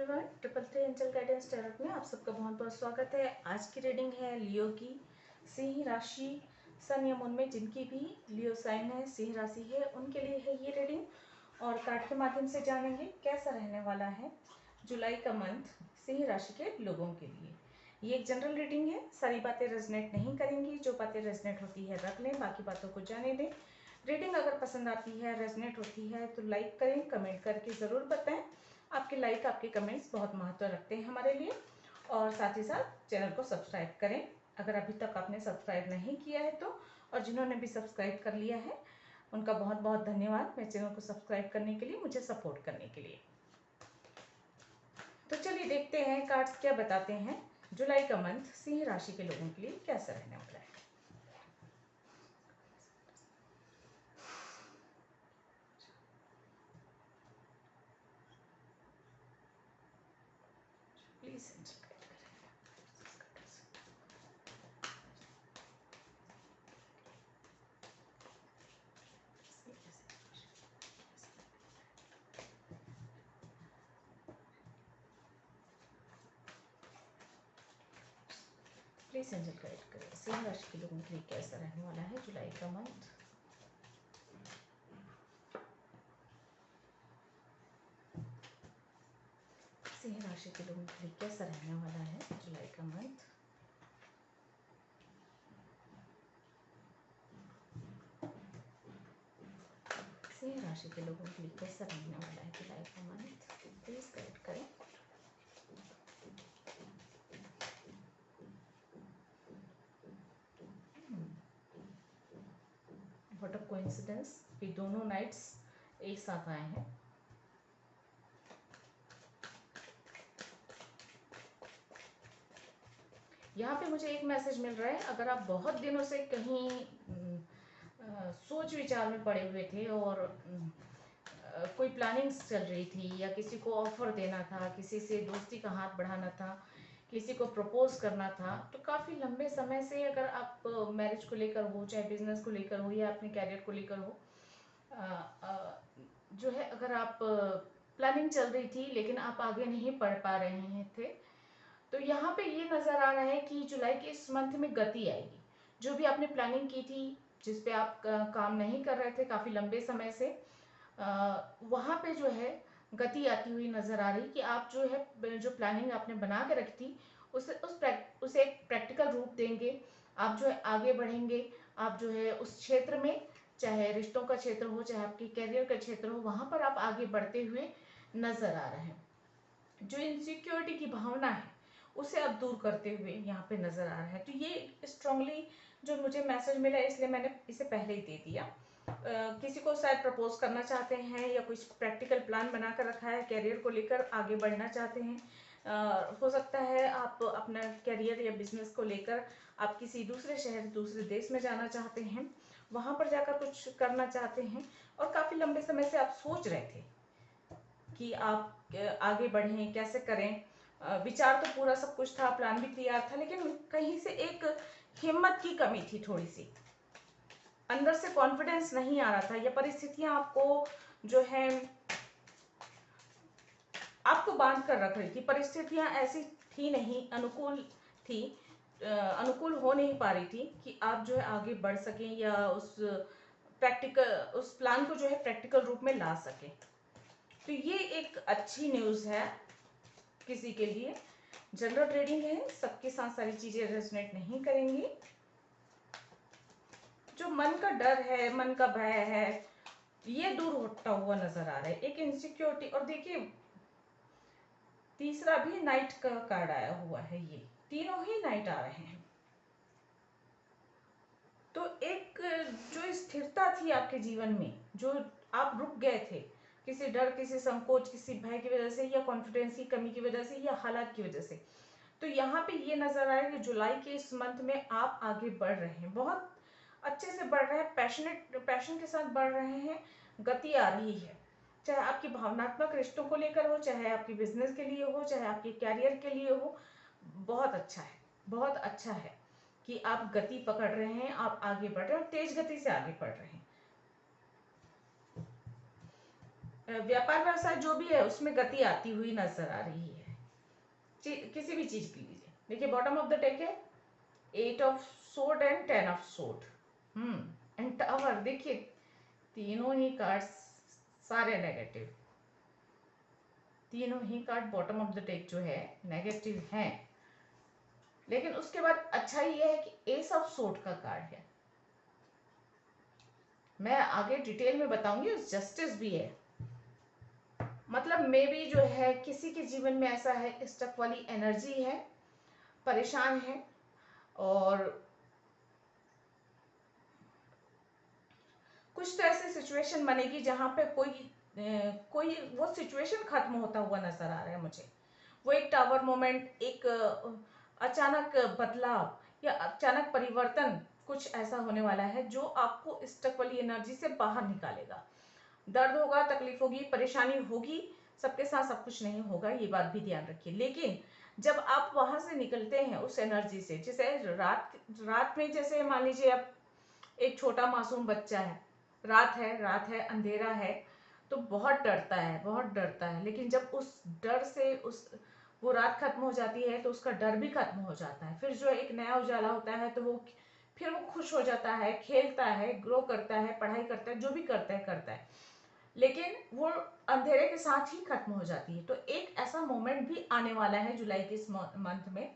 Everyone, triple three angel guidance tarot में आप सबका बहुत बहुत स्वागत है। आज की रीडिंग है लियो की। सिंह राशि, सन या मून में जिनकी भी लियो साइन है, सिंह राशि है, उनके लिए है ये रीडिंग। और कार्ड के माध्यम से जानेंगे कैसा रहने वाला है जुलाई का मंथ सिंह राशि के लोगों के लिए। ये एक जनरल रीडिंग है, सारी बातें रेजोनेट नहीं करेंगी, जो बातें रेजोनेट होती है रख लें, बाकी बातों को जाने दें। रीडिंग अगर पसंद आती है, रेजोनेट होती है तो लाइक करें, कमेंट करके ज़रूर बताएं। आपके लाइक, आपके कमेंट्स बहुत महत्व रखते हैं हमारे लिए। और साथ ही साथ चैनल को सब्सक्राइब करें अगर अभी तक आपने सब्सक्राइब नहीं किया है तो। और जिन्होंने भी सब्सक्राइब कर लिया है उनका बहुत बहुत धन्यवाद, मेरे चैनल को सब्सक्राइब करने के लिए, मुझे सपोर्ट करने के लिए। तो चलिए देखते हैं कार्ड्स क्या बताते हैं जुलाई का मंथ सिंह राशि के लोगों के लिए कैसा रहने वाला है। प्लीज प्लीज एंजल गाइड करें सिंह राशि के लोगों के लिए कैसा रहने वाला है जुलाई का मंथ। सिंह राशि के लोगों के लिए कैसा रहने वाला है जुलाई का मंथ। सिंह राशि के लोगों के लिए कैसा रहने वाला है जुलाई का मंथ, प्लीज गाइड करें। व्हाट अ कोइंसिडेंस कि दोनों नाइट्स एक साथ आए हैं। यहाँ पे मुझे एक मैसेज मिल रहा है, अगर आप बहुत दिनों से कहीं सोच विचार में पड़े हुए थे और कोई प्लानिंग्स चल रही थी या किसी को ऑफर देना था, किसी से दोस्ती का हाथ बढ़ाना था, किसी को प्रपोज करना था, तो काफ़ी लंबे समय से अगर आप मैरिज को लेकर हो, चाहे बिजनेस को लेकर हो या अपने कैरियर को लेकर हो, जो है अगर आप प्लानिंग चल रही थी लेकिन आप आगे नहीं बढ़ पा रहे थे, तो यहाँ पे ये नज़र आ रहा है कि जुलाई के इस मंथ में गति आएगी। जो भी आपने प्लानिंग की थी, जिस पे आप काम नहीं कर रहे थे काफ़ी लंबे समय से, वहाँ पे जो है गति आती हुई नज़र आ रही कि आप जो है जो प्लानिंग आपने बना के रखी थी उसे एक प्रैक्टिकल रूप देंगे। आप जो है आगे बढ़ेंगे, आप जो है उस क्षेत्र में, चाहे रिश्तों का क्षेत्र हो चाहे आपके कैरियर का क्षेत्र हो, वहाँ पर आप आगे बढ़ते हुए नज़र आ रहे हैं। जो इनसिक्योरिटी की भावना है उसे अब दूर करते हुए यहाँ पे नज़र आ रहा है। तो ये स्ट्रांगली जो मुझे मैसेज मिला है इसलिए मैंने इसे पहले ही दे दिया। किसी को शायद प्रपोज करना चाहते हैं या कुछ प्रैक्टिकल प्लान बना कर रखा है, कैरियर को लेकर आगे बढ़ना चाहते हैं। हो सकता है आप अपना कैरियर या बिजनेस को लेकर आप किसी दूसरे शहर, दूसरे देश में जाना चाहते हैं, वहाँ पर जाकर कुछ करना चाहते हैं और काफ़ी लंबे समय से आप सोच रहे थे कि आप आगे बढ़ें, कैसे करें। विचार तो पूरा सब कुछ था, प्लान भी तैयार था, लेकिन कहीं से एक हिम्मत की कमी थी, थोड़ी सी अंदर से कॉन्फिडेंस नहीं आ रहा था, या परिस्थितियां आपको जो है आपको बांध कर रख रही थी। परिस्थितियां ऐसी थी नहीं, अनुकूल थी, अनुकूल हो नहीं पा रही थी कि आप जो है आगे बढ़ सकें या उस प्लान को जो है प्रैक्टिकल रूप में ला सकें। तो ये एक अच्छी न्यूज़ है किसी के लिए। जनरल रीडिंग है, सबके साथ सारी चीजें रेजोनेट नहीं करेंगी। जो मन का डर है, मन का भय है, ये दूर होता हुआ नजर आ रहा है। एक इनसिक्योरिटी, और देखिए तीसरा भी नाइट का कार्ड आया हुआ है, ये तीनों ही नाइट आ रहे हैं। तो एक जो स्थिरता थी आपके जीवन में, जो आप रुक गए थे किसी डर, किसी संकोच, किसी भय की वजह से, या कॉन्फिडेंस की कमी की वजह से, या हालात की वजह से, तो यहाँ पे ये नजर आया कि जुलाई के इस मंथ में आप आगे बढ़ रहे हैं, बहुत अच्छे से बढ़ रहे हैं, पैशन के साथ बढ़ रहे हैं, गति आ रही है। चाहे आपकी भावनात्मक रिश्तों को लेकर हो, चाहे आपकी बिजनेस के लिए हो, चाहे आपके कैरियर के लिए हो, बहुत अच्छा है, बहुत अच्छा है कि आप गति पकड़ रहे हैं, आप आगे बढ़ रहे हैं, तेज गति से आगे बढ़ रहे हैं। व्यापार व्यवसाय जो भी है उसमें गति आती हुई नजर आ रही है। किसी भी चीज की लीजिए, देखिए बॉटम ऑफ द डेक है 8 of sword and 10 of sword. And tower, देखिए तीनों ही कार्ड्स सारे नेगेटिव, तीनों ही card bottom of the deck जो है नेगेटिव हैं। लेकिन उसके बाद अच्छा ये है कि एस ऑफ सोर्ड का कार्ड है। मैं आगे डिटेल में बताऊंगी, जस्टिस भी है। मतलब मे बी जो है किसी के जीवन में ऐसा है, स्टक वाली एनर्जी है, परेशान है, और कुछ तो ऐसी सिचुएशन बनेगी जहां पे कोई वो सिचुएशन खत्म होता हुआ नजर आ रहा है मुझे। वो एक टावर मोमेंट, एक अचानक बदलाव या अचानक परिवर्तन, कुछ ऐसा होने वाला है जो आपको स्टक वाली एनर्जी से बाहर निकालेगा। दर्द होगा, तकलीफ होगी, परेशानी होगी, सबके साथ सब कुछ नहीं होगा, ये बात भी ध्यान रखिए। लेकिन जब आप वहां से निकलते हैं उस एनर्जी से, जैसे रात में, जैसे मान लीजिए आप एक छोटा मासूम बच्चा है, रात है अंधेरा है, तो बहुत डरता है, बहुत डरता है। लेकिन जब उस डर से वो रात खत्म हो जाती है तो उसका डर भी खत्म हो जाता है। फिर जो एक नया उजाला होता है तो फिर वो खुश हो जाता है, खेलता है, ग्रो करता है, पढ़ाई करता है, जो भी करता है। लेकिन वो अंधेरे के साथ ही खत्म हो जाती है। तो एक ऐसा मोमेंट भी आने वाला है जुलाई के इस मंथ में।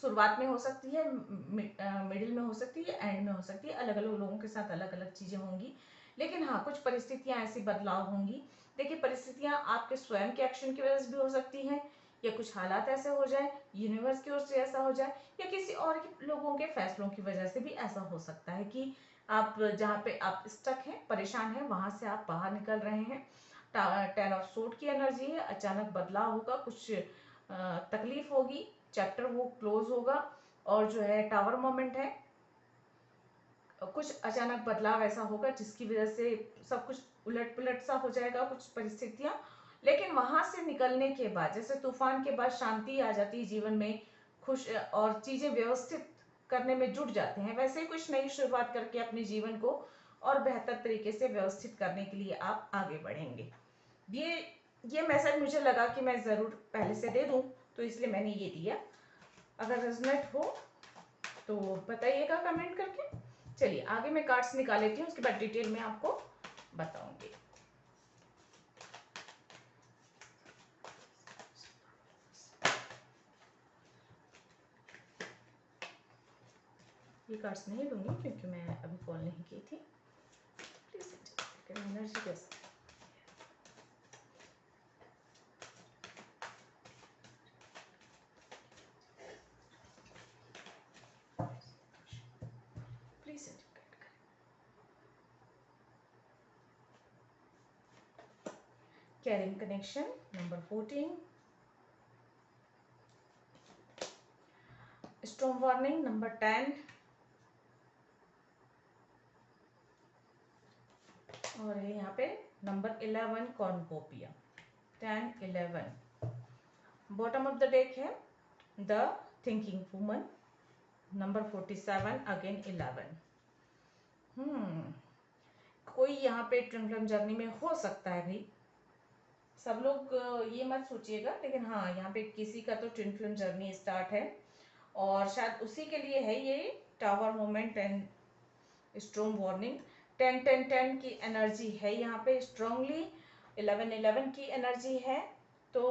शुरुआत में हो सकती है, मिडिल में हो सकती है, एंड में हो सकती है, अलग अलग लोगों के साथ अलग अलग चीजें होंगी। लेकिन हाँ, कुछ परिस्थितियां ऐसी बदलाव होंगी। देखिए, परिस्थितियां आपके स्वयं के एक्शन की वजह से भी हो सकती हैं, या कुछ हालात ऐसे हो जाए, यूनिवर्स की ओर से ऐसा हो जाए, या किसी और लोगों के फैसलों की वजह से भी ऐसा हो सकता है कि आप जहाँ पे आप स्टक हैं, परेशान हैं, वहां से आप बाहर निकल रहे हैं। 10 ऑफ सोर्ड की एनर्जी है, अचानक बदलाव होगा, कुछ तकलीफ होगी, चैप्टर वो क्लोज होगा। और जो है टावर मोमेंट है, कुछ अचानक बदलाव ऐसा होगा जिसकी वजह से सब कुछ उलट पुलट सा हो जाएगा, कुछ परिस्थितियां। लेकिन वहां से निकलने के बाद, जैसे तूफान के बाद शांति आ जाती है जीवन में, खुश और चीजें व्यवस्थित करने में जुट जाते हैं, वैसे ही कुछ नई शुरुआत करके अपने जीवन को और बेहतर तरीके से व्यवस्थित करने के लिए आप आगे बढ़ेंगे। ये ये मैसेज मुझे लगा कि मैं जरूर पहले से दे दूं, तो इसलिए मैंने ये दिया। अगर रेजोनेट हो तो बताइएगा कमेंट करके। चलिए आगे मैं कार्ड्स निकाल लेती हूँ, उसके बाद डिटेल में आपको बताऊंगी। ये कार्ड्स नहीं दूंगी क्योंकि मैं अभी कॉल नहीं की थी। प्लीज एनर्जी कैसे please caring connection number 14, storm warning number 10, और यहाँ पे number 11 cornucopia 10 11। Bottom of the deck है the thinking woman number 47 again 11। कोई यहाँ पे ट्विन फ्लेम जर्नी में हो सकता है भाई, सब लोग ये मत सोचिएगा, लेकिन हाँ यहाँ पे किसी का तो ट्विन फ्लेम जर्नी स्टार्ट है, और शायद उसी के लिए है ये tower moment and strong warning. 10 10 10 की एनर्जी है यहाँ पे स्ट्रांगली, 11 11 की एनर्जी है। तो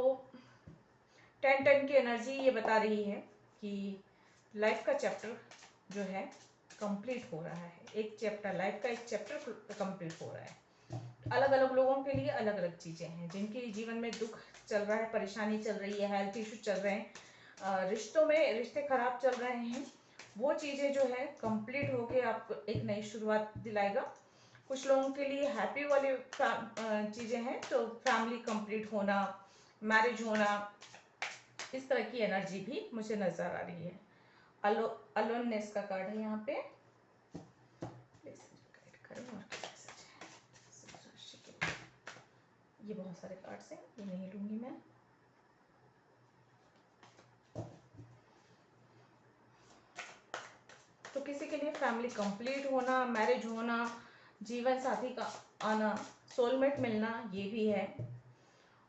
10 10 की एनर्जी ये बता रही है कि लाइफ का चैप्टर जो है कंप्लीट हो रहा है। एक चैप्टर लाइफ का, एक चैप्टर कंप्लीट हो रहा है। अलग अलग लोगों के लिए अलग अलग चीजें हैं, जिनके जीवन में दुख चल रहा है, परेशानी चल रही है, हेल्थ इशू चल रहे हैं, रिश्तों में रिश्ते खराब चल रहे हैं, वो चीजें जो है कंप्लीट होके आपको एक नई शुरुआत दिलाएगा। कुछ लोगों के लिए हैप्पी वाली चीजें हैं, तो फैमिली कंप्लीट होना, मैरिज होना, इस तरह की एनर्जी भी मुझे नजर आ रही है। अलोननेस का कार्ड है यहाँ पे। ये बहुत सारे कार्ड्स हैं, ये नहीं लूंगी मैं। किसी के लिए फैमिली कंप्लीट होना, मैरिज होना, जीवन साथी का आना, सोलमेट मिलना ये भी है।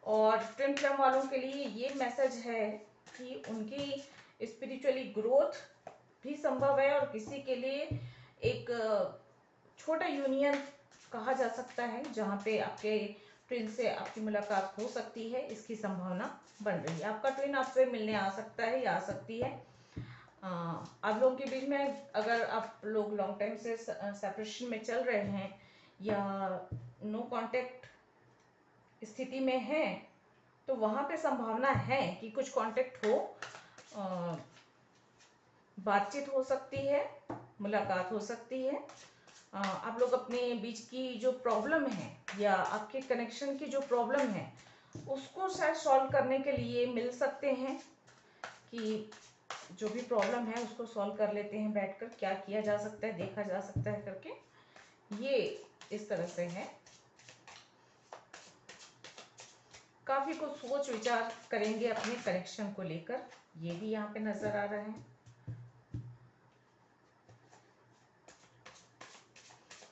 और ट्विन फ्लेम वालों के लिए ये मैसेज है कि उनकी स्पिरिचुअली ग्रोथ भी संभव है, और किसी के लिए एक छोटा यूनियन कहा जा सकता है जहाँ पे आपके ट्विन से आपकी मुलाकात हो सकती है, इसकी संभावना बन रही है। आपका ट्विन आपसे मिलने आ सकता है या आ सकती है। आप लोगों के बीच में अगर आप लोग लॉन्ग टाइम से सेपरेशन में चल रहे हैं या नो कांटेक्ट स्थिति में हैं, तो वहाँ पे संभावना है कि कुछ कांटेक्ट हो, बातचीत हो सकती है, मुलाकात हो सकती है। आप लोग अपने बीच की जो प्रॉब्लम है या आपके कनेक्शन की जो प्रॉब्लम है उसको शायद सॉल्व करने के लिए मिल सकते हैं, कि जो भी प्रॉब्लम है उसको सॉल्व कर लेते हैं बैठकर, क्या किया जा सकता है, देखा जा सकता है करके, ये इस तरह से है। काफी कुछ सोच विचार करेंगे अपने कनेक्शन को लेकर, ये भी यहाँ पे नजर आ रहा है।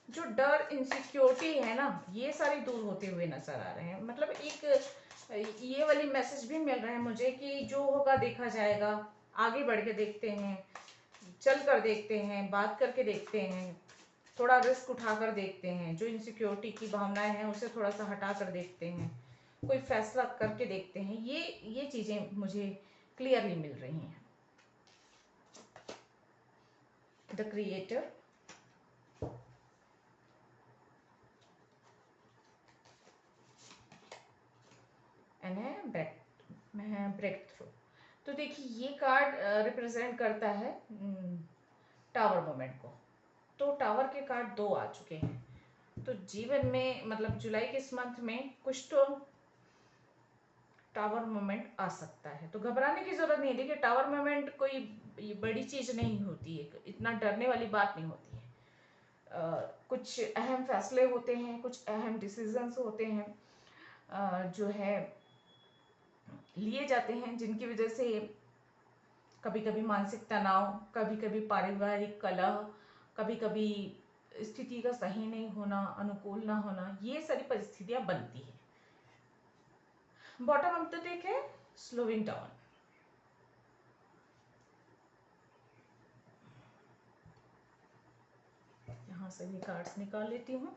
जो डर इनसिक्योरिटी है ना, ये सारी दूर होते हुए नजर आ रहे हैं। मतलब एक ये वाली मैसेज भी मिल रहे हैं मुझे कि जो होगा देखा जाएगा, आगे बढ़ के देखते हैं, चल कर देखते हैं, बात करके देखते हैं, थोड़ा रिस्क उठाकर देखते हैं, जो इनसिक्योरिटी की भावनाएं हैं उसे थोड़ा सा हटा कर देखते हैं, कोई फैसला करके देखते हैं। ये चीजें मुझे क्लियरली मिल रही हैं। The creator, and breakthrough. तो देखिए ये कार्ड रिप्रेजेंट करता है टावर मोमेंट को। तो टावर के कार्ड 2 आ चुके हैं। तो जीवन में मतलब जुलाई के इस मंथ में कुछ तो टावर मोमेंट आ सकता है, तो घबराने की जरूरत नहीं है। देखिए टावर मोमेंट कोई बड़ी चीज नहीं होती है, इतना डरने वाली बात नहीं होती है। कुछ अहम फैसले होते हैं, कुछ अहम डिसीजंस होते हैं जो है लिए जाते हैं, जिनकी वजह से कभी कभी मानसिक तनाव, कभी कभी पारिवारिक कलह, कभी कभी स्थिति का सही नहीं होना, अनुकूल ना होना, ये सारी परिस्थितियां बनती है। बॉटम ऑफ द डेक है स्लोइंग डाउन। यहाँ से भी कार्ड्स निकाल लेती हूँ।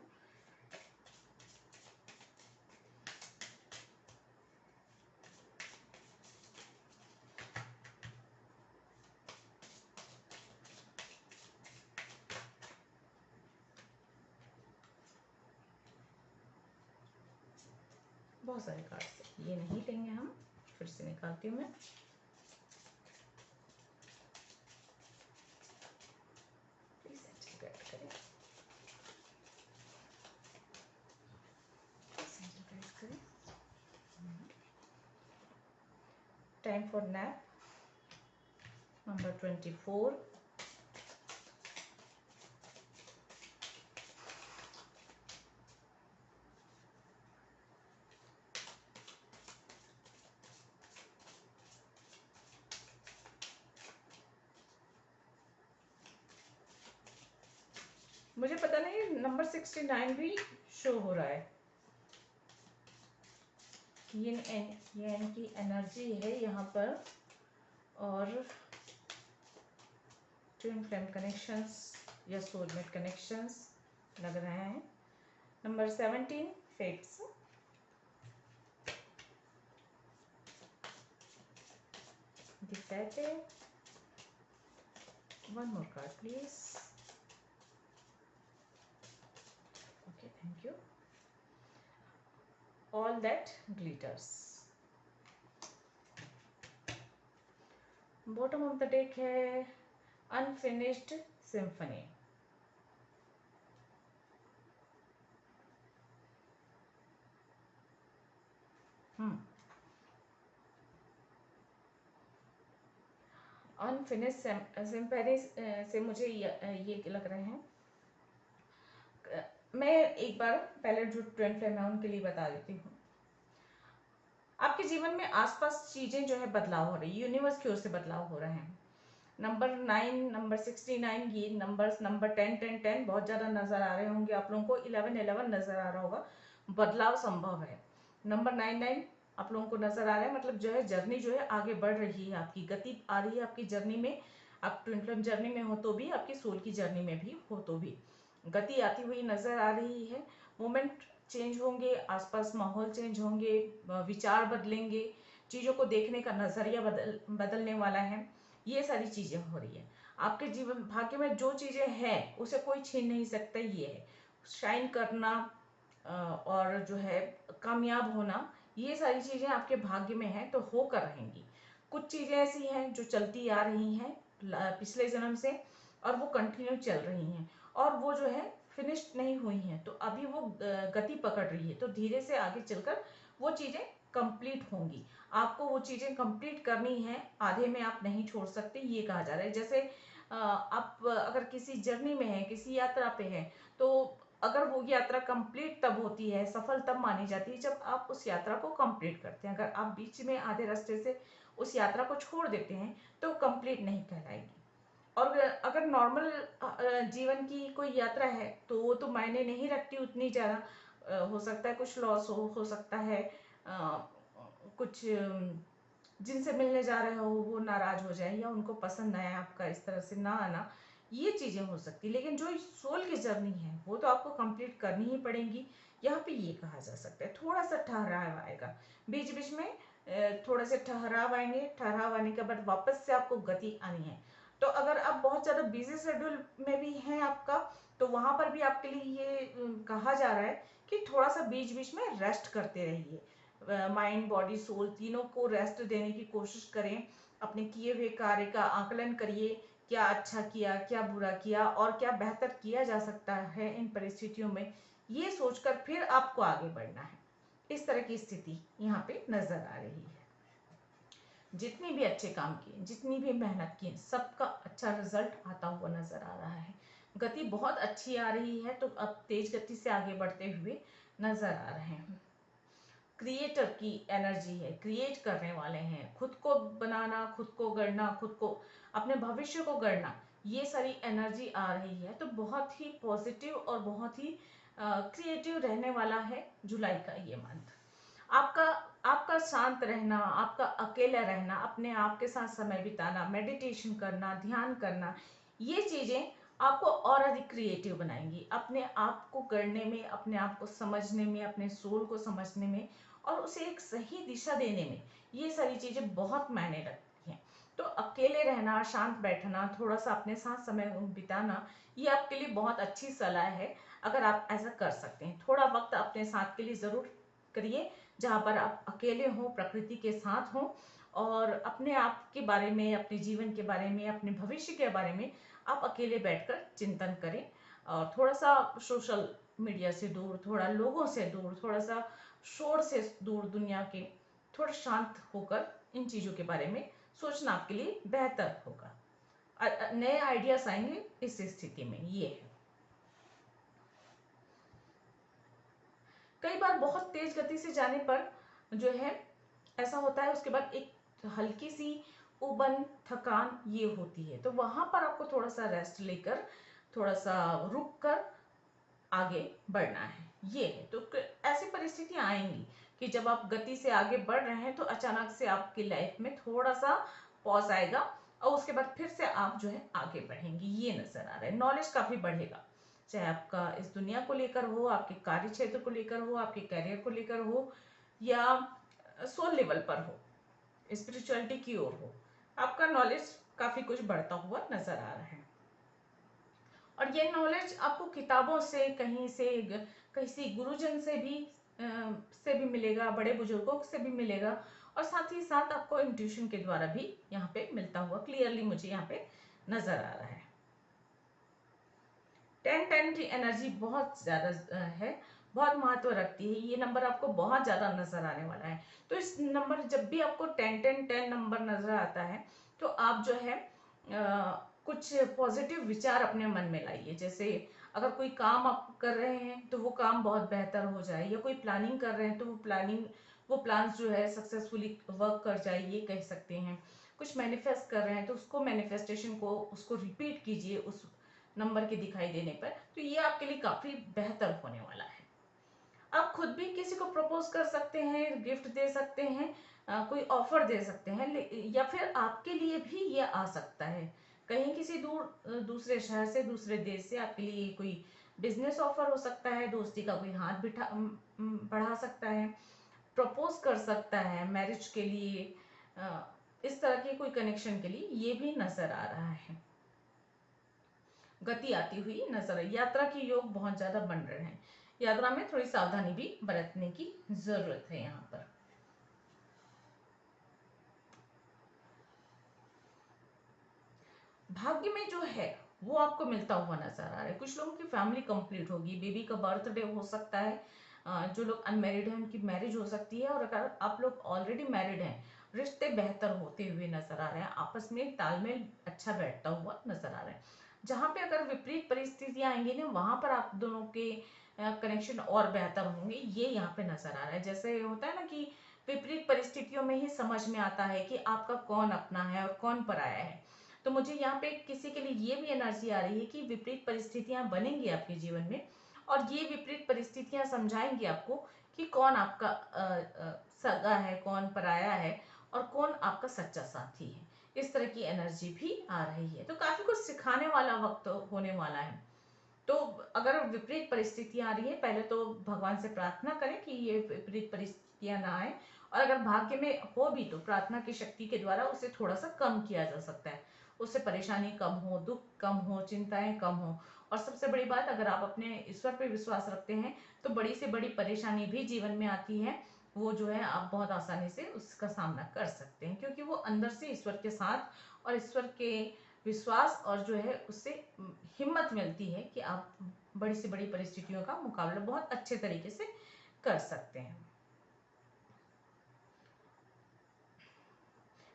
बहुत सारे कार्ड्स, ये नहीं लेंगे हम, फिर से निकालती हूँ मैं। Time for nap number 24। मुझे पता नहीं नंबर 69 भी शो हो रहा है। ये इनकी एनर्जी है यहाँ पर, और ट्विन फ्लेम कनेक्शंस या सोलमेट कनेक्शंस लग रहे हैं। Number 17 fates. Dictate. One more card please. Okay, thank you. All that glitters. Bottom of the deck है Unfinished Symphony. अनफिनिश्ड सिम्फनी से मुझे ये लग रहे हैं। मैं एक बार पहले जो ट्विन फ्लेम है उनके लिए बता देती हूँ। आपके जीवन में आसपास चीजें जो है बदलाव हो रही है, यूनिवर्स की ओर से बदलाव हो रहे हैं। नंबर 9, नंबर 69, ये नंबर्स, नंबर 10 10 10 बहुत ज्यादा नजर आ रहे होंगे आप लोगों को। 11 11 नजर आ रहा होगा। बदलाव संभव है। नंबर 99 आप लोगों को नजर आ रहा है, मतलब जो है जर्नी जो है आगे बढ़ रही है, आपकी गति आ रही है आपकी जर्नी में। आप ट्विन फ्लेम जर्नी में हो तो भी, आपकी सोल की जर्नी में भी हो तो भी गति आती हुई नजर आ रही है। मोमेंट चेंज होंगे, आसपास माहौल चेंज होंगे, विचार बदलेंगे, चीज़ों को देखने का नज़रिया बदलने वाला है। ये सारी चीज़ें हो रही है आपके जीवन भाग्य में। जो चीज़ें हैं उसे कोई छीन नहीं सकता। ये है शाइन करना और जो है कामयाब होना, ये सारी चीज़ें आपके भाग्य में हैं तो होकर रहेंगी। कुछ चीज़ें ऐसी हैं जो चलती आ रही हैं पिछले जन्म से, और वो कंटिन्यू चल रही हैं, और वो जो है फिनिश्ड नहीं हुई हैं, तो अभी वो गति पकड़ रही है, तो धीरे से आगे चलकर वो चीज़ें कंप्लीट होंगी। आपको वो चीज़ें कंप्लीट करनी है, आधे में आप नहीं छोड़ सकते, ये कहा जा रहा है। जैसे आप अगर किसी जर्नी में है, किसी यात्रा पे है, तो अगर वो यात्रा कंप्लीट तब होती है, सफल तब मानी जाती है जब आप उस यात्रा को कंप्लीट करते हैं। अगर आप बीच में आधे रास्ते से उस यात्रा को छोड़ देते हैं तो कंप्लीट नहीं कहलाएगी। और अगर नॉर्मल जीवन की कोई यात्रा है तो वो तो मायने नहीं रखती उतनी ज़्यादा। हो सकता है कुछ लॉस हो सकता है कुछ जिनसे मिलने जा रहे हो वो नाराज हो जाए, या उनको पसंद ना आए आपका इस तरह से ना आना, ये चीज़ें हो सकती। लेकिन जो सोल की जर्नी है वो तो आपको कंप्लीट करनी ही पड़ेगी। यहाँ पे ये कहा जा सकता है थोड़ा सा ठहराव आएगा बीच बीच में, थोड़े से ठहराव आएंगे, ठहराव आने के बाद वापस से आपको गति आनी है। तो अगर आप बहुत ज़्यादा बिजी शेड्यूल में भी हैं आपका, तो वहाँ पर भी आपके लिए ये कहा जा रहा है कि थोड़ा सा बीच बीच में रेस्ट करते रहिए। माइंड बॉडी सोल तीनों को रेस्ट देने की कोशिश करें। अपने किए हुए कार्य का आकलन करिए, क्या अच्छा किया, क्या बुरा किया, और क्या बेहतर किया जा सकता है इन परिस्थितियों में, ये सोचकर फिर आपको आगे बढ़ना है। इस तरह की स्थिति यहाँ पे नजर आ रही है। जितने भी अच्छे काम किए, जितनी भी मेहनत की, सबका अच्छा रिजल्ट आता हुआ नजर आ रहा है। गति बहुत अच्छी आ रही है, तो अब तेज गति से आगे बढ़ते हुए नजर आ रहे हैं। क्रिएटर की एनर्जी है, क्रिएट करने वाले हैं, खुद को बनाना, खुद को गढ़ना, खुद को अपने भविष्य को गढ़ना, ये सारी एनर्जी आ रही है। तो बहुत ही पॉजिटिव और बहुत ही क्रिएटिव रहने वाला है जुलाई का ये मंथ। आपका आपका शांत रहना, आपका अकेला रहना, अपने आप के साथ समय बिताना, मेडिटेशन करना, ध्यान करना, ये चीजें आपको और अधिक क्रिएटिव बनाएंगी, अपने आप को गढ़ने में, अपने आप को समझने में, अपने सोल को समझने में, और उसे एक सही दिशा देने में ये सारी चीजें बहुत मायने रखती हैं। तो अकेले रहना, शांत बैठना, थोड़ा सा अपने साथ समय बिताना, ये आपके लिए बहुत अच्छी सलाह है। अगर आप ऐसा कर सकते हैं, थोड़ा वक्त अपने साथ के लिए जरूर करिए, जहाँ पर आप अकेले हों, प्रकृति के साथ हों, और अपने आप के बारे में, अपने जीवन के बारे में, अपने भविष्य के बारे में आप अकेले बैठकर चिंतन करें। और थोड़ा सा सोशल मीडिया से दूर, थोड़ा लोगों से दूर, थोड़ा सा शोर से दूर, दुनिया के थोड़ा शांत होकर इन चीज़ों के बारे में सोचना आपके लिए बेहतर होगा। नए आइडियाज आएंगे इस स्थिति में, ये है। कई बार बहुत तेज गति से जाने पर जो है ऐसा होता है, उसके बाद एक हल्की सी उबन, थकान ये होती है, तो वहां पर आपको थोड़ा सा रेस्ट लेकर, थोड़ा सा रुक कर आगे बढ़ना है, ये है। तो ऐसी परिस्थितियां आएंगी कि जब आप गति से आगे बढ़ रहे हैं तो अचानक से आपकी लाइफ में थोड़ा सा पॉज आएगा, और उसके बाद फिर से आप जो है आगे बढ़ेंगे, ये नजर आ रहा है। नॉलेज काफी बढ़ेगा, चाहे आपका इस दुनिया को लेकर हो, आपके कार्य क्षेत्र को लेकर हो, आपके करियर को लेकर हो, या सोल लेवल पर हो, स्पिरिचुअलिटी की ओर हो, आपका नॉलेज काफी कुछ बढ़ता हुआ नजर आ रहा है। और ये नॉलेज आपको किताबों से, कहीं से गुरुजन से भी मिलेगा, बड़े बुजुर्गों से भी मिलेगा, और साथ ही साथ आपको इंट्यूशन के द्वारा भी यहाँ पे मिलता हुआ क्लियरली मुझे यहाँ पे नजर आ रहा है। 10-10 की एनर्जी बहुत ज्यादा है, बहुत महत्व रखती है। ये नंबर आपको बहुत ज्यादा नजर आने वाला है। तो इस नंबर, जब भी आपको 10-10-10 नंबर नजर आता है, तो आप जो है कुछ पॉजिटिव विचार अपने मन में लाइए। जैसे अगर कोई काम आप कर रहे हैं तो वो काम बहुत बेहतर हो जाए, या कोई प्लानिंग कर रहे हैं तो वो प्लान्स जो है सक्सेसफुली वर्क कर जाए, ये कह सकते हैं। कुछ मैनिफेस्ट कर रहे हैं तो उसको मैनिफेस्टेशन को उसको रिपीट कीजिए उस नंबर के दिखाई देने पर, तो ये आपके लिए काफी बेहतर होने वाला है। आप खुद भी किसी को प्रपोज कर सकते हैं, गिफ्ट दे सकते हैं, कोई ऑफर दे सकते हैं, या फिर आपके लिए भी ये आ सकता है कहीं किसी दूसरे शहर से, दूसरे देश से आपके लिए कोई बिजनेस ऑफर हो सकता है, दोस्ती का कोई हाथ बढ़ा सकता है, प्रपोज कर सकता है मैरिज के लिए, इस तरह के कोई कनेक्शन के लिए ये भी नजर आ रहा है। गति आती हुई नजर, यात्रा के योग बहुत ज्यादा बन रहे हैं। यात्रा में थोड़ी सावधानी भी बरतने की जरूरत है यहाँ पर। भाग्य में जो है वो आपको मिलता हुआ नजर आ रहा है। कुछ लोगों की फैमिली कंप्लीट होगी, बेबी का बर्थडे हो सकता है, जो लोग अनमेरिड हैं उनकी मैरिज हो सकती है, और अगर आप लोग ऑलरेडी मैरिड हैं, रिश्ते बेहतर होते हुए नजर आ रहे हैं, आपस में तालमेल अच्छा बैठता हुआ नजर आ रहा है। जहाँ पे अगर विपरीत परिस्थितियां आएंगी ना, वहां पर आप दोनों के कनेक्शन और बेहतर होंगे, ये यहाँ पे नजर आ रहा है। जैसे होता है ना कि विपरीत परिस्थितियों में ही समझ में आता है कि आपका कौन अपना है और कौन पराया है। तो मुझे यहाँ पे किसी के लिए ये भी एनर्जी आ रही है कि विपरीत परिस्थितियां बनेंगी आपके जीवन में, और ये विपरीत परिस्थितियां समझाएंगी आपको कि कौन आपका सगा है, कौन पराया है, और कौन आपका सच्चा साथी है। इस तरह की एनर्जी भी आ रही है। तो काफी कुछ सिखाने वाला वक्त होने वाला है। तो अगर विपरीत परिस्थितियां आ रही है, पहले तो भगवान से प्रार्थना करें कि ये विपरीत परिस्थितियां ना आए, और अगर भाग्य में हो भी तो प्रार्थना की शक्ति के द्वारा उसे थोड़ा सा कम किया जा सकता है। उससे परेशानी कम हो, दुख कम हो, चिंताएं कम हो। और सबसे बड़ी बात, अगर आप अपने ईश्वर पे विश्वास रखते हैं तो बड़ी से बड़ी परेशानी भी जीवन में आती है, वो जो है आप बहुत आसानी से उसका सामना कर सकते हैं, क्योंकि वो अंदर से ईश्वर के साथ और ईश्वर के विश्वास और जो है उससे हिम्मत मिलती है कि आप बड़ी से बड़ी परिस्थितियों का मुकाबला बहुत अच्छे तरीके से कर सकते हैं।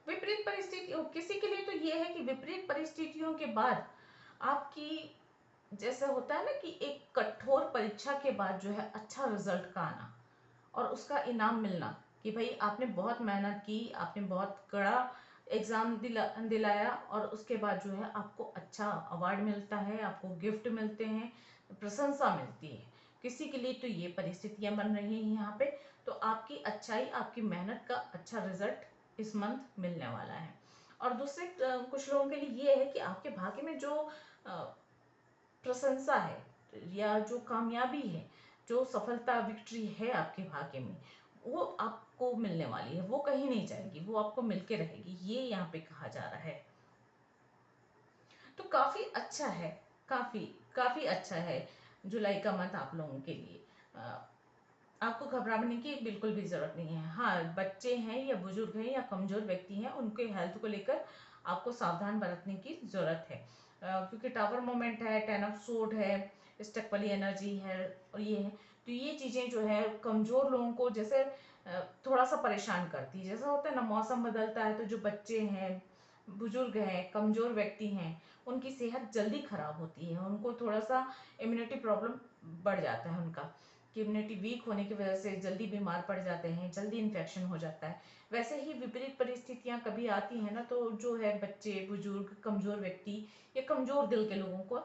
विपरीत परिस्थितियों, किसी के लिए तो ये है कि विपरीत परिस्थितियों के बाद आपकी, जैसे होता है ना कि एक कठोर परीक्षा के बाद जो है अच्छा रिजल्ट का आना और उसका इनाम मिलना, कि भाई आपने बहुत मेहनत की, आपने बहुत कड़ा एग्जाम दिलाया, और उसके बाद जो है आपको अच्छा अवार्ड मिलता है, आपको गिफ्ट मिलते हैं, प्रशंसा मिलती है। किसी के लिए तो ये परिस्थितियां बन रही हैं यहाँ पे। तो आपकी अच्छाई, आपकी मेहनत का अच्छा रिजल्ट इस मंथ मिलने वाला है। और दूसरे कुछ लोगों के लिए ये है कि आपके भाग्य में जो प्रशंसा है, या जो कामयाबी है, जो सफलता, विक्ट्री है आपके भाग्य में, वो आपको मिलने वाली है। वो कहीं नहीं जाएगी, वो आपको मिलके रहेगी, ये यहाँ पे कहा जा रहा है। तो काफी अच्छा है, काफी काफी अच्छा है जुलाई का मंथ आप लोगों के लिए। आपको घबराने की बिल्कुल भी जरूरत नहीं है। हाँ, बच्चे हैं या बुजुर्ग हैं या कमजोर व्यक्ति हैं, उनके हेल्थ को लेकर आपको सावधान बरतने की जरूरत है, क्योंकि टावर मोमेंट है, 10 ऑफ सोर्ड है, स्टक वाली एनर्जी है, और ये है। तो ये चीजें जो है कमजोर लोगों को जैसे थोड़ा सा परेशान करती है। जैसा होता है ना, मौसम बदलता है तो जो बच्चे हैं, बुजुर्ग हैं, कमजोर व्यक्ति हैं, उनकी सेहत जल्दी खराब होती है, उनको थोड़ा सा इम्यूनिटी प्रॉब्लम बढ़ जाता है उनका, कि इम्यूनिटी वीक होने की वजह से जल्दी बीमार पड़ जाते हैं, जल्दी इन्फेक्शन हो जाता है। वैसे ही विपरीत परिस्थितियां कभी आती हैं ना, तो जो है बच्चे, बुजुर्ग, कमजोर व्यक्ति या कमजोर दिल के लोगों को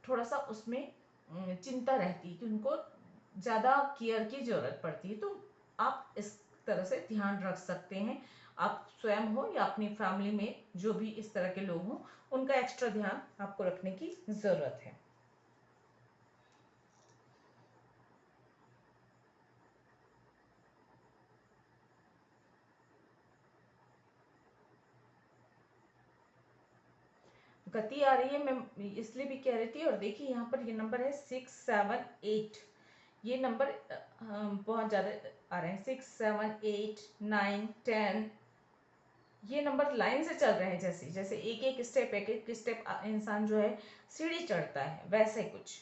थोड़ा सा उसमें चिंता रहती है कि उनको ज़्यादा केयर की ज़रूरत पड़ती है। तो आप इस तरह से ध्यान रख सकते हैं। आप स्वयं हो या अपनी फैमिली में जो भी इस तरह के लोग हों, उनका एक्स्ट्रा ध्यान आपको रखने की ज़रूरत है। गति आ रही है, मैं इसलिए भी कह रही थी। और देखिए यहाँ पर ये नंबर है 6, 7, 8, ये नंबर बहुत ज़्यादा आ रहे हैं। 6, 7, 8, 9, 10, ये नंबर लाइन से चल रहे हैं, जैसे जैसे एक एक स्टेप इंसान जो है सीढ़ी चढ़ता है, वैसे कुछ।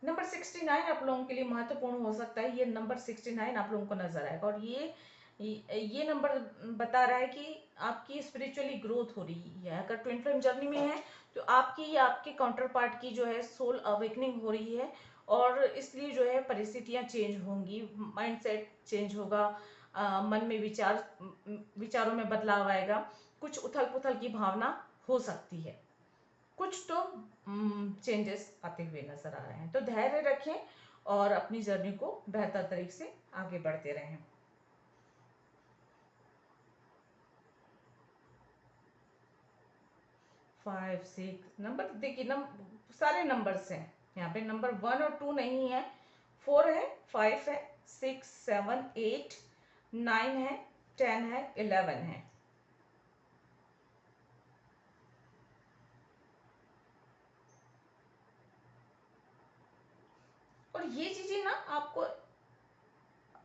नंबर 69 आप लोगों के लिए महत्वपूर्ण हो सकता है। ये नंबर 69 आप लोगों को नजर आएगा, और ये नंबर बता रहा है कि आपकी स्पिरिचुअली ग्रोथ हो रही है। अगर ट्विन फ्लेम जर्नी में है तो आपकी या आपके काउंटर पार्ट की जो है सोल अवेकनिंग हो रही है, और इसलिए जो है परिस्थितियां चेंज होंगी, माइंडसेट चेंज होगा, मन में विचारों में बदलाव आएगा, कुछ उथल पुथल की भावना हो सकती है। कुछ तो चेंजेस आते हुए नजर आ रहे हैं। तो धैर्य रखें और अपनी जर्नी को बेहतर तरीके से आगे बढ़ते रहें। 5 6 नंबर देखिए, सारे नंबर्स हैं यहाँ पे। नंबर 1 और 2 नहीं है, 4 है, 5 है, 6 7 8 9 है, 10 है, 11 है। और ये चीजें ना आपको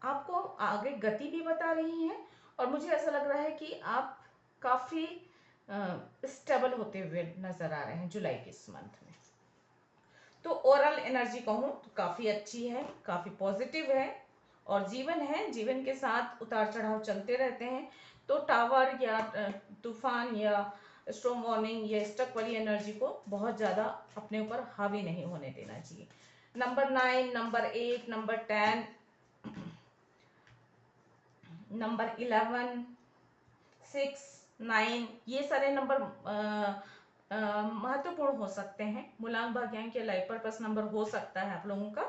आपको आगे गति भी बता रही हैं, और मुझे ऐसा लग रहा है कि आप काफी स्टेबल होते हुए नजर आ रहे हैं जुलाई के इस मंथ में। तो ओवरऑल एनर्जी कहूँ तो काफी अच्छी है, काफी पॉजिटिव है, और जीवन है, जीवन के साथ उतार चढ़ाव चलते रहते हैं। तो टावर या तूफान या स्टॉर्म वार्निंग या स्टक वाली एनर्जी को बहुत ज़्यादा अपने ऊपर हावी नहीं होने देना चाहिए। नंबर 9, नंबर 8, नंबर 10, नंबर 11, 6, 9, ये सारे नंबर महत्वपूर्ण हो सकते हैं। मूलांक भाग्यांक या लाइफ पर्पस नंबर हो सकता है आप लोगों का,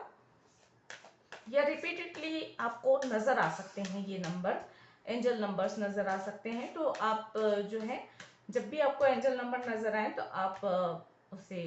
या रिपीटेडली आपको नजर आ सकते हैं ये नंबर, एंजल नंबर्स नजर आ सकते हैं। तो आप जो है, जब भी आपको एंजल नंबर नजर आए तो आप उसे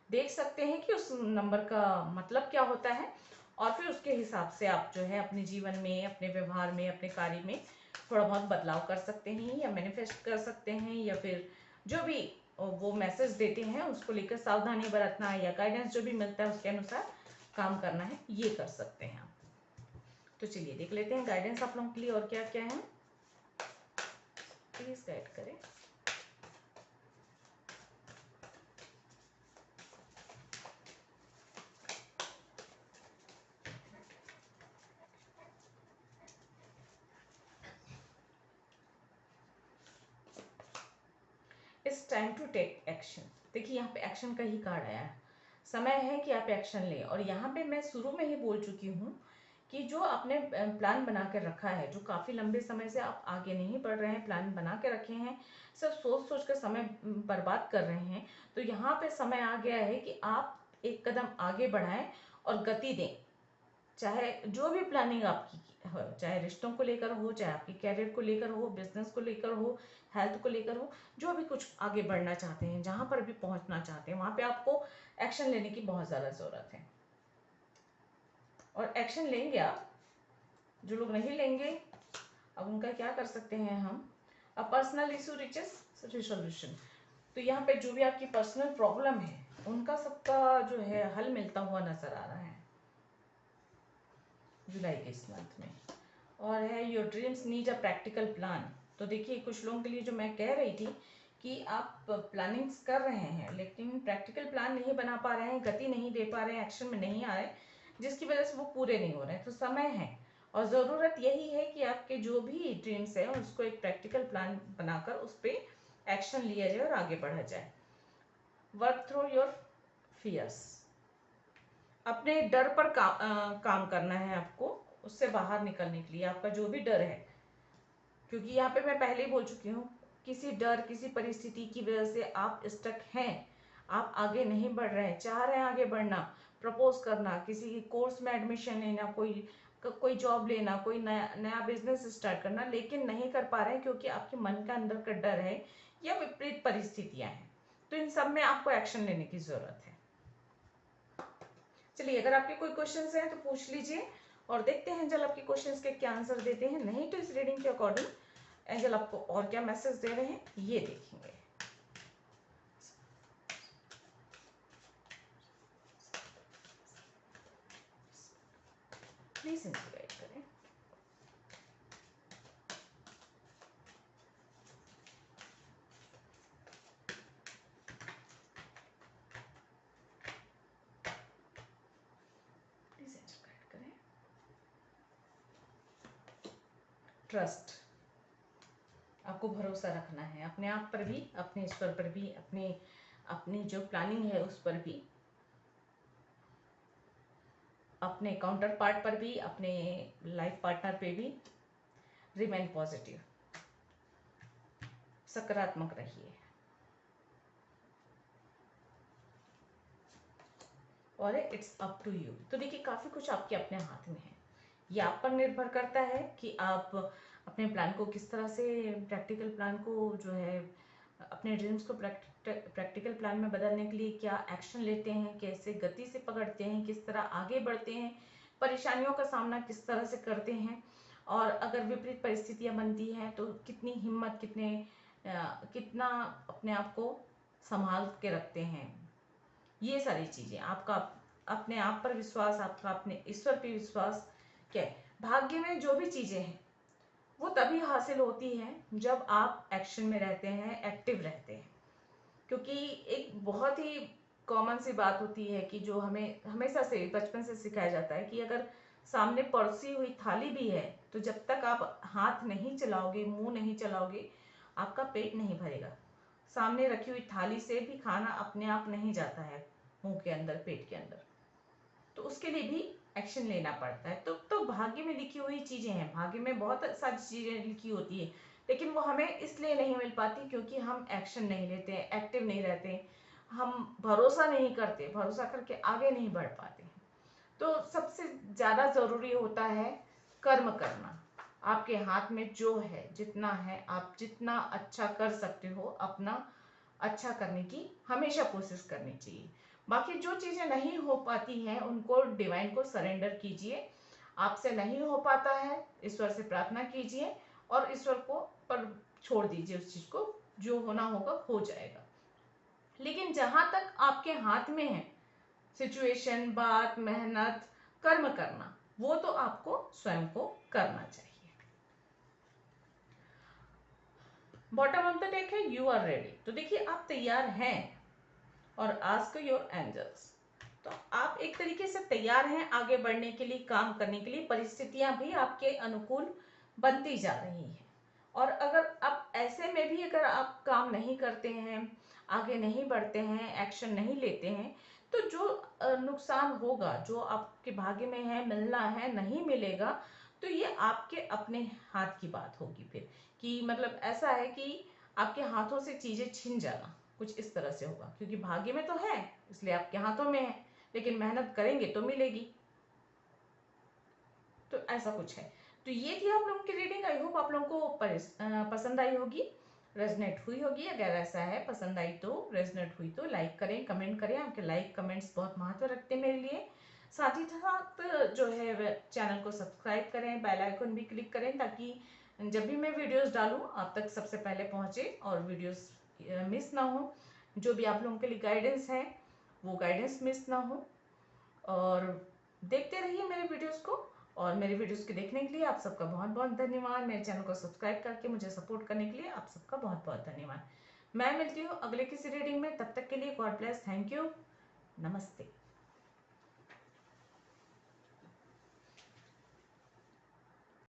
देख सकते हैं कि उस नंबर का मतलब क्या होता है, और फिर उसके हिसाब से आप जो है अपने जीवन में, अपने व्यवहार में, अपने कार्य में थोड़ा बहुत बदलाव कर सकते हैं, या मैनिफेस्ट कर सकते हैं, या फिर जो भी वो मैसेज देते हैं उसको लेकर सावधानी बरतना, या गाइडेंस जो भी मिलता है उसके अनुसार काम करना है, ये कर सकते हैं आप। तो चलिए देख लेते हैं गाइडेंस आप लोगों के लिए और क्या क्या है। प्लीज गाइड करें। It's time to take action. देखिए यहाँ पे एक्शन का ही कार्ड आया है, समय है कि आप एक्शन लें। और यहाँ पे मैं शुरू में ही बोल चुकी हूँ कि जो आपने प्लान बना कर रखा है, जो काफ़ी लंबे समय से आप आगे नहीं बढ़ रहे हैं, प्लान बना के रखे हैं, सब सोच सोच कर समय बर्बाद कर रहे हैं, तो यहाँ पे समय आ गया है कि आप एक कदम आगे बढ़ाएं और गति दें। चाहे जो भी प्लानिंग आपकी हो, चाहे रिश्तों को लेकर हो, चाहे आपके कैरियर को लेकर हो, बिजनेस को लेकर हो, हेल्थ को लेकर हो, जो भी कुछ आगे बढ़ना चाहते हैं, जहां पर भी पहुंचना चाहते हैं, वहां पे आपको एक्शन लेने की बहुत ज़्यादा ज़रूरत है। और एक्शन लेंगे आप, जो लोग नहीं लेंगे, अब उनका क्या कर सकते हैं हम। A personal issue reaches resolution. तो यहाँ पे जो भी आपकी पर्सनल प्रॉब्लम है, उनका सबका जो है हल मिलता हुआ नजर आ रहा है जुलाई के इस मंथ में। और है your dreams need a practical plan. तो देखिए कुछ लोगों के लिए जो मैं कह रही थी कि आप प्लानिंग्स कर रहे हैं लेकिन प्रैक्टिकल प्लान नहीं बना पा रहे हैं, गति नहीं दे पा रहे हैं, एक्शन में नहीं आ रहे, जिसकी वजह से वो पूरे नहीं हो रहे हैं। तो समय है और ज़रूरत यही है कि आपके जो भी ड्रीम्स हैं उसको एक प्रैक्टिकल प्लान बनाकर उस पर एक्शन लिया जाए और आगे बढ़ा जाए। Work through your fears. अपने डर पर काम करना है आपको, उससे बाहर निकलने के लिए। आपका जो भी डर है, क्योंकि यहाँ पे मैं पहले ही बोल चुकी हूँ, किसी डर, किसी परिस्थिति की वजह से आप स्टक हैं, आप आगे नहीं बढ़ रहे हैं, चाह रहे हैं आगे बढ़ना, प्रपोज करना, किसी कोर्स में एडमिशन लेना, कोई जॉब लेना, कोई नया नया बिजनेस स्टार्ट करना, लेकिन नहीं कर पा रहे हैं क्योंकि आपके मन का अंदर का डर है या विपरीत परिस्थितियां हैं। तो इन सब में आपको एक्शन लेने की जरूरत है। चलिए, अगर आपके कोई क्वेश्चंस हैं तो पूछ लीजिए और देखते हैं एंजल आपके क्वेश्चंस के क्या आंसर देते हैं। नहीं तो इस रीडिंग के अकॉर्डिंग एंजल आपको और क्या मैसेज दे रहे हैं ये देखेंगे। प्लीज इनको गाइड करें। प्लीज एंजल गाइड करें। ट्रस्ट। आपको भरोसा रखना है अपने आप पर भी, अपने ईश्वर पर भी, अपनी जो प्लानिंग है उस पर भी, अपने काउंटर पार्ट पर भी, अपने लाइफ पार्टनर पे भी। रिमेन पॉजिटिव, सकारात्मक रहिए। और इट्स अप टू यू। तो देखिए काफ़ी कुछ आपके अपने हाथ में है, ये आप पर निर्भर करता है कि आप अपने प्लान को किस तरह से, प्रैक्टिकल प्लान को जो है, अपने ड्रीम्स को प्रैक्टिकल प्लान में बदलने के लिए क्या एक्शन लेते हैं, कैसे गति से पकड़ते हैं, किस तरह आगे बढ़ते हैं, परेशानियों का सामना किस तरह से करते हैं, और अगर विपरीत परिस्थितियां बनती हैं तो कितनी हिम्मत, कितना अपने आप को संभाल के रखते हैं। ये सारी चीजें, आपका अपने आप पर विश्वास, आपका अपने ईश्वर पर विश्वास, क्या है, भाग्य में जो भी चीजें हैं वो तभी हासिल होती हैं जब आप एक्शन में रहते हैं, एक्टिव रहते हैं। क्योंकि एक बहुत ही कॉमन सी बात होती है कि जो हमें हमेशा से बचपन से सिखाया जाता है कि अगर सामने परोसी हुई थाली भी है तो जब तक आप हाथ नहीं चलाओगे, मुंह नहीं चलाओगे, आपका पेट नहीं भरेगा। सामने रखी हुई थाली से भी खाना अपने आप नहीं जाता है मुंह के अंदर, पेट के अंदर, तो उसके लिए भी एक्शन लेना पड़ता है। तो भाग्य में लिखी हुई चीजें हैं, भाग्य में बहुत सारी चीजें लिखी होती है, लेकिन वो हमें इसलिए नहीं मिल पाती क्योंकि हम एक्शन नहीं लेते हैं, एक्टिव नहीं रहते, हम भरोसा नहीं करते, भरोसा करके आगे नहीं बढ़ पाते। तो सबसे ज्यादा जरूरी होता है कर्म करना। आपके हाथ में जो है, जितना है, आप जितना अच्छा कर सकते हो अपना अच्छा करने की हमेशा कोशिश करनी चाहिए। बाकी जो चीजें नहीं हो पाती हैं उनको डिवाइन को सरेंडर कीजिए। आपसे नहीं हो पाता है, ईश्वर से प्रार्थना कीजिए और ईश्वर को पर छोड़ दीजिए उस चीज को, जो होना होगा हो जाएगा। लेकिन जहां तक आपके हाथ में है सिचुएशन, बात, मेहनत, कर्म करना, वो तो आपको स्वयं को करना चाहिए। बॉटम ऑफ द डेक है यू आर रेडी। तो देखिए आप तैयार हैं, और आस्क योर एंजल्स। तो आप एक तरीके से तैयार हैं आगे बढ़ने के लिए, काम करने के लिए, परिस्थितियां भी आपके अनुकूल बनती जा रही हैं। और अगर आप ऐसे में भी अगर आप काम नहीं करते हैं, आगे नहीं बढ़ते हैं, एक्शन नहीं लेते हैं, तो जो नुकसान होगा, जो आपके भाग्य में है, मिलना है, नहीं मिलेगा, तो ये आपके अपने हाथ की बात होगी फिर। कि मतलब ऐसा है कि आपके हाथों से चीजें छिन जाना, कुछ इस तरह से होगा, क्योंकि भाग्य में तो है इसलिए आपके हाथों में है, लेकिन मेहनत करेंगे तो मिलेगी। तो ऐसा कुछ है। तो ये थी आप लोगों की रीडिंग। आई होप आप लोगों को पसंद आई होगी, रेजनेट हुई होगी। अगर ऐसा है, पसंद आई तो, रेजनेट हुई तो लाइक करें, कमेंट करें। आपके लाइक कमेंट्स बहुत महत्व रखते हैं मेरे लिए। साथ ही साथ जो है चैनल को सब्सक्राइब करें, बेल आइकन भी क्लिक करें, ताकि जब भी मैं वीडियोस डालूं आप तक सबसे पहले पहुंचे और वीडियोस मिस ना हो। जो भी आप लोगों के लिए गाइडेंस है वो गाइडेंस मिस ना हो। और देखते रहिए मेरे वीडियोस को, और मेरे वीडियोस के देखने के लिए आप सबका बहुत बहुत धन्यवाद। मेरे चैनल को सब्सक्राइब करके मुझे सपोर्ट करने के लिए आप सबका बहुत बहुत धन्यवाद। मैं मिलती हूँ अगले किसी रीडिंग में, तब तक के लिए गॉड ब्लेस, थैंक यू, नमस्ते।